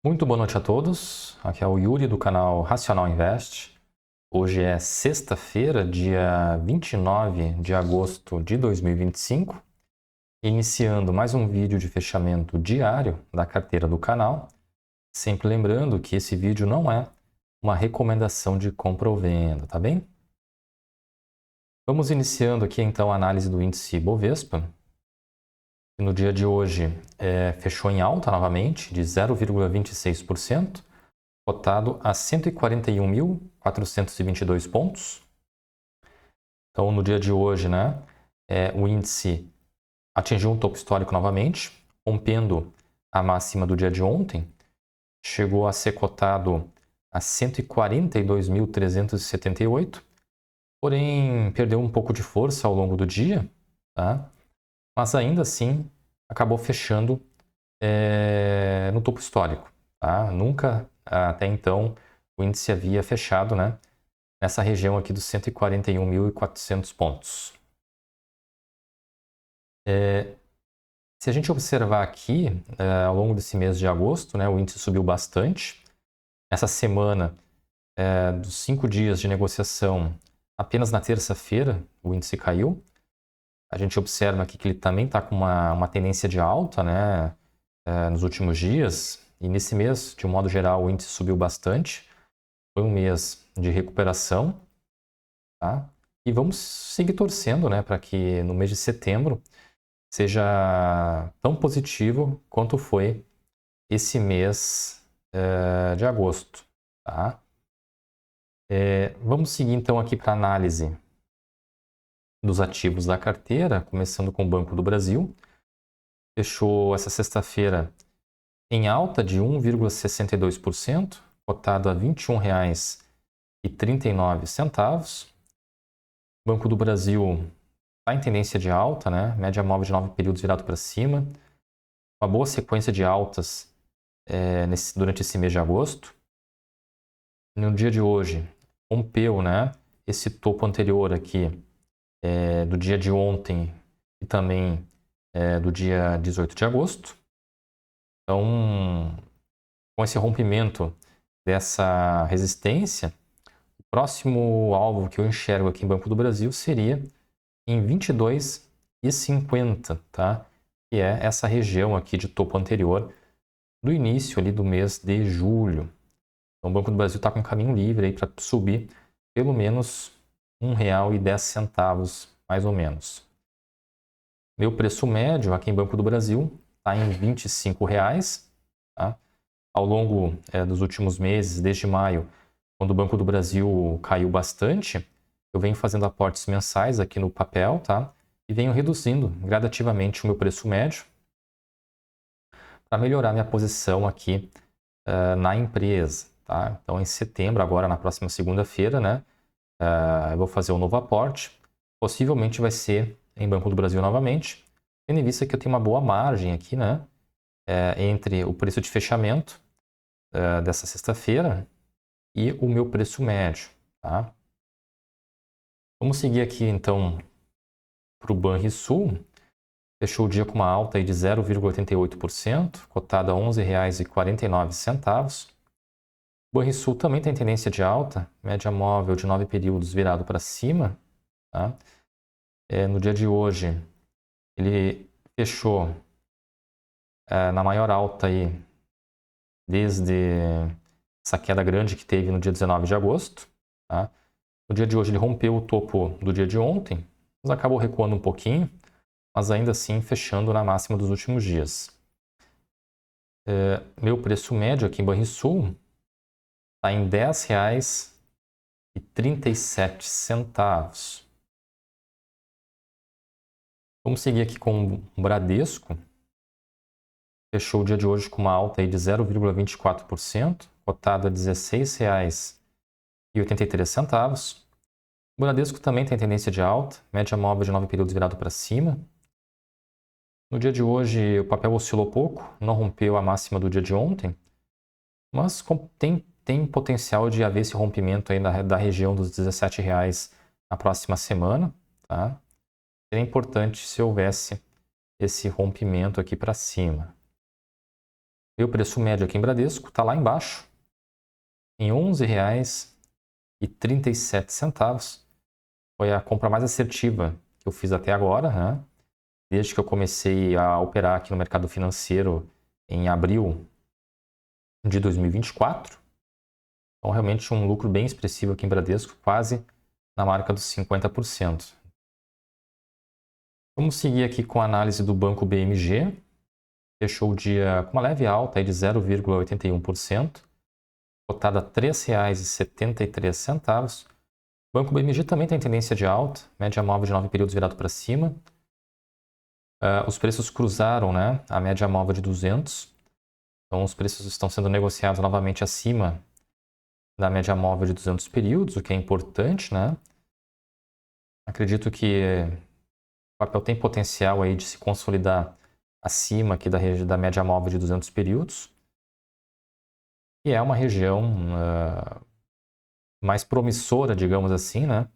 Muito boa noite a todos, aqui é o Yuri do canal Racional Invest. Hoje é sexta-feira, dia 29 de agosto de 2025, iniciando mais um vídeo de fechamento diário da carteira do canal. Sempre lembrando que esse vídeo não é uma recomendação de compra ou venda, tá bem? Vamos iniciando aqui então a análise do índice Bovespa. No dia de hoje fechou em alta novamente, de 0,26%. Cotado a 141.422 pontos. Então, no dia de hoje, o índice atingiu um topo histórico novamente, rompendo a máxima do dia de ontem. Chegou a ser cotado a 142.378, porém perdeu um pouco de força ao longo do dia, tá? Mas ainda assim acabou fechando no topo histórico. Tá? Nunca até então o índice havia fechado nessa região aqui dos 141.400 pontos. Se a gente observar aqui, ao longo desse mês de agosto, o índice subiu bastante. Essa semana, dos 5 dias de negociação, apenas na terça-feira o índice caiu. A gente observa aqui que ele também está com uma tendência de alta nos últimos dias. E nesse mês, de um modo geral, o índice subiu bastante. Foi um mês de recuperação, tá? E vamos seguir torcendo, para que no mês de setembro seja tão positivo quanto foi esse mês de agosto, tá? Vamos seguir então aqui para a análise dos ativos da carteira, começando com o Banco do Brasil. Fechou essa sexta-feira em alta de 1,62%, cotado a R$ 21,39. O Banco do Brasil está em tendência de alta, média móvel de 9 períodos virado para cima. Uma boa sequência de altas durante esse mês de agosto. No dia de hoje, rompeu esse topo anterior aqui do dia de ontem e também do dia 18 de agosto. Então, com esse rompimento dessa resistência, o próximo alvo que eu enxergo aqui em Banco do Brasil seria em 22,50, tá? Que é essa região aqui de topo anterior do início ali do mês de julho. Então, o Banco do Brasil está com um caminho livre aí para subir pelo menos R$ 1,10, mais ou menos. Meu preço médio aqui em Banco do Brasil está em R$ 25,00. Tá? Ao longo dos últimos meses, desde maio, quando o Banco do Brasil caiu bastante, eu venho fazendo aportes mensais aqui no papel, tá? E venho reduzindo gradativamente o meu preço médio para melhorar minha posição aqui na empresa, tá? Então, em setembro, agora na próxima segunda-feira, eu vou fazer um novo aporte. Possivelmente vai ser em Banco do Brasil novamente, tendo em vista que eu tenho uma boa margem aqui, entre o preço de fechamento dessa sexta-feira e o meu preço médio, tá? Vamos seguir aqui então para o Banrisul. Fechou o dia com uma alta aí de 0,88%, cotado a R$ 11,49. O Banrisul também tem tendência de alta, média móvel de 9 períodos virado para cima. Tá? No dia de hoje, ele fechou na maior alta aí desde essa queda grande que teve no dia 19 de agosto. Tá? No dia de hoje ele rompeu o topo do dia de ontem, mas acabou recuando um pouquinho, mas ainda assim fechando na máxima dos últimos dias. Meu preço médio aqui em Banrisul está em R$ 10,37. Vamos seguir aqui com o Bradesco. Fechou o dia de hoje com uma alta aí de 0,24%, cotado a R$ 16,83. O Bradesco também tem tendência de alta, média móvel de 9 períodos virado para cima. No dia de hoje, o papel oscilou pouco, não rompeu a máxima do dia de ontem, mas tem potencial de haver esse rompimento aí da região dos R$ 17,00 na próxima semana. Tá? Seria importante se houvesse esse rompimento aqui para cima. Meu preço médio aqui em Bradesco está lá embaixo, em R$ 11,37. Foi a compra mais assertiva que eu fiz até agora, né? Desde que eu comecei a operar aqui no mercado financeiro em abril de 2024. Então, realmente um lucro bem expressivo aqui em Bradesco, quase na marca dos 50%. Vamos seguir aqui com a análise do Banco BMG. Fechou o dia com uma leve alta aí de 0,81%, cotada a R$ 3,73. O Banco BMG também tem tendência de alta, média móvel de 9 períodos virado para cima. Os preços cruzaram, né, a média móvel de 200. Então, os preços estão sendo negociados novamente acima da média móvel de 200 períodos, o que é importante, né? Acredito que o papel tem potencial aí de se consolidar acima aqui da média móvel de 200 períodos. E é uma região mais promissora, digamos assim, né?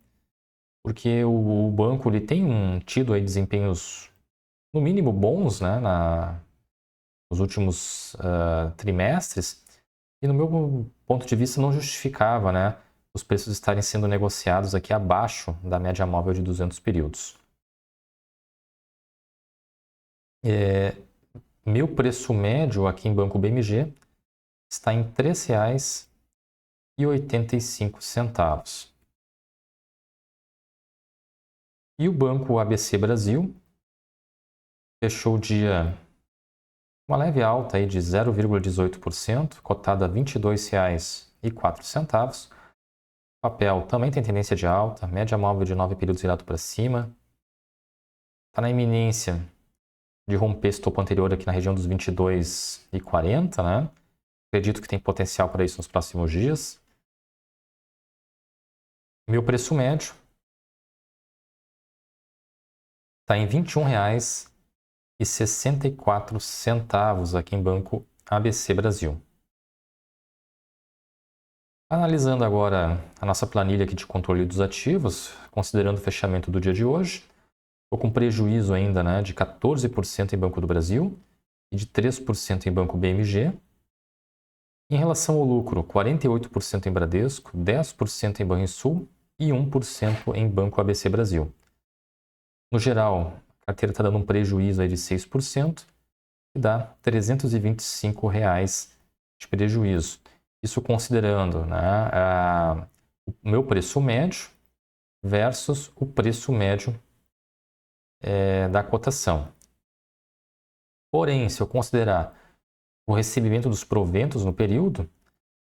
Porque o banco ele tem tido aí desempenhos, no mínimo, bons, né? Nos últimos trimestres. E no meu ponto de vista não justificava, né, os preços estarem sendo negociados aqui abaixo da média móvel de 200 períodos. Meu preço médio aqui em Banco BMG está em R$ 3,85. E o Banco ABC Brasil fechou o dia uma leve alta aí de 0,18%, cotada a R$ 22,04. O papel também tem tendência de alta, média móvel de 9 períodos virado para cima. Está na iminência de romper esse topo anterior aqui na região dos 22,40, né? Acredito que tem potencial para isso nos próximos dias. Meu preço médio está em R$ 21,64 aqui em Banco ABC Brasil. Analisando agora a nossa planilha aqui de controle dos ativos, considerando o fechamento do dia de hoje, estou com prejuízo ainda, né, de 14% em Banco do Brasil e de 3% em Banco BMG. Em relação ao lucro, 48% em Bradesco, 10% em Banrisul e 1% em Banco ABC Brasil. No geral, a carteira está dando um prejuízo aí de 6%, que dá R$ 325 de prejuízo. Isso considerando, né, o meu preço médio versus o preço médio da cotação. Porém, se eu considerar o recebimento dos proventos no período,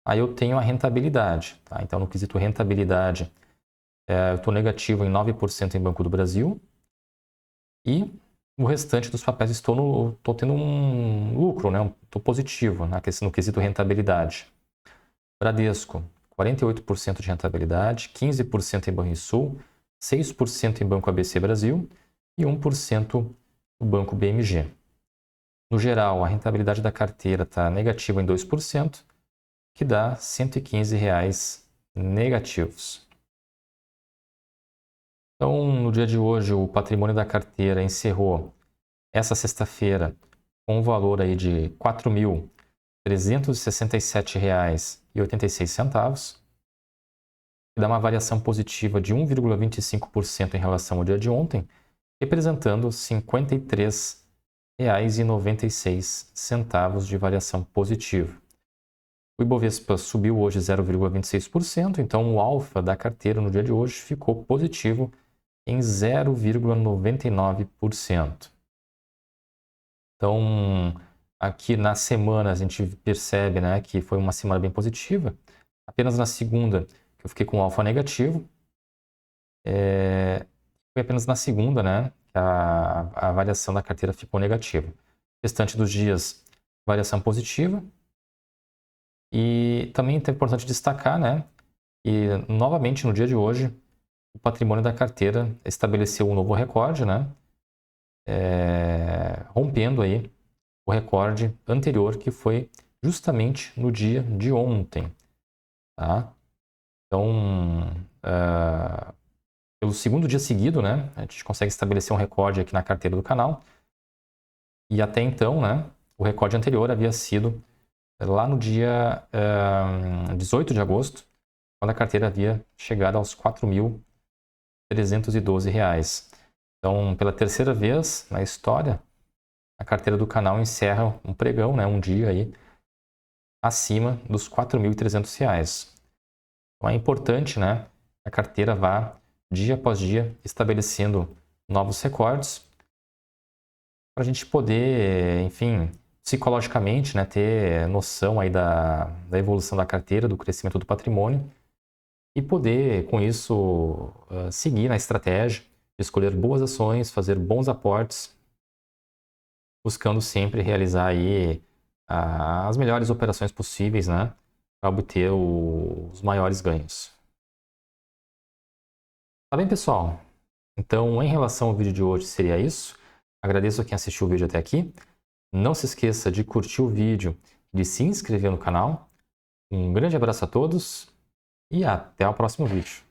aí eu tenho a rentabilidade. Tá? Então, no quesito rentabilidade, eu estou negativo em 9% em Banco do Brasil e o restante dos papéis estou tendo um lucro, né? Estou positivo no quesito rentabilidade. Bradesco, 48% de rentabilidade, 15% em Banrisul, 6% em Banco ABC Brasil e 1% no Banco BMG. No geral, a rentabilidade da carteira está negativa em 2%, que dá R$ 115 negativos. Então, no dia de hoje, o patrimônio da carteira encerrou essa sexta-feira com um valor aí de R$ 4.367,86, que dá uma variação positiva de 1,25% em relação ao dia de ontem, representando R$ 53,96 de variação positiva. O Ibovespa subiu hoje 0,26%, então o alfa da carteira no dia de hoje ficou positivo em 0,99%. Então, aqui na semana a gente percebe, né, que foi uma semana bem positiva. Apenas na segunda que eu fiquei com alfa negativo. Foi apenas na segunda, né, que a variação da carteira ficou negativa. O restante dos dias, variação positiva. E também é importante destacar, né, que novamente no dia de hoje, o patrimônio da carteira estabeleceu um novo recorde, né, rompendo aí o recorde anterior, que foi justamente no dia de ontem. Tá? Então, pelo segundo dia seguido, né, a gente consegue estabelecer um recorde aqui na carteira do canal. E até então, né, o recorde anterior havia sido lá no dia 18 de agosto, quando a carteira havia chegado aos R$ 4.312. Então, pela terceira vez na história, a carteira do canal encerra um pregão, né, um dia aí, acima dos R$ 4.300. Então, é importante, né, que a carteira vá, dia após dia, estabelecendo novos recordes, para a gente poder, enfim, psicologicamente, né, ter noção aí da evolução da carteira, do crescimento do patrimônio e poder, com isso, seguir na estratégia de escolher boas ações, fazer bons aportes, buscando sempre realizar aí as melhores operações possíveis, né, para obter os maiores ganhos. Tá bem, pessoal? Então, em relação ao vídeo de hoje, seria isso. Agradeço a quem assistiu o vídeo até aqui. Não se esqueça de curtir o vídeo e de se inscrever no canal. Um grande abraço a todos e até o próximo vídeo.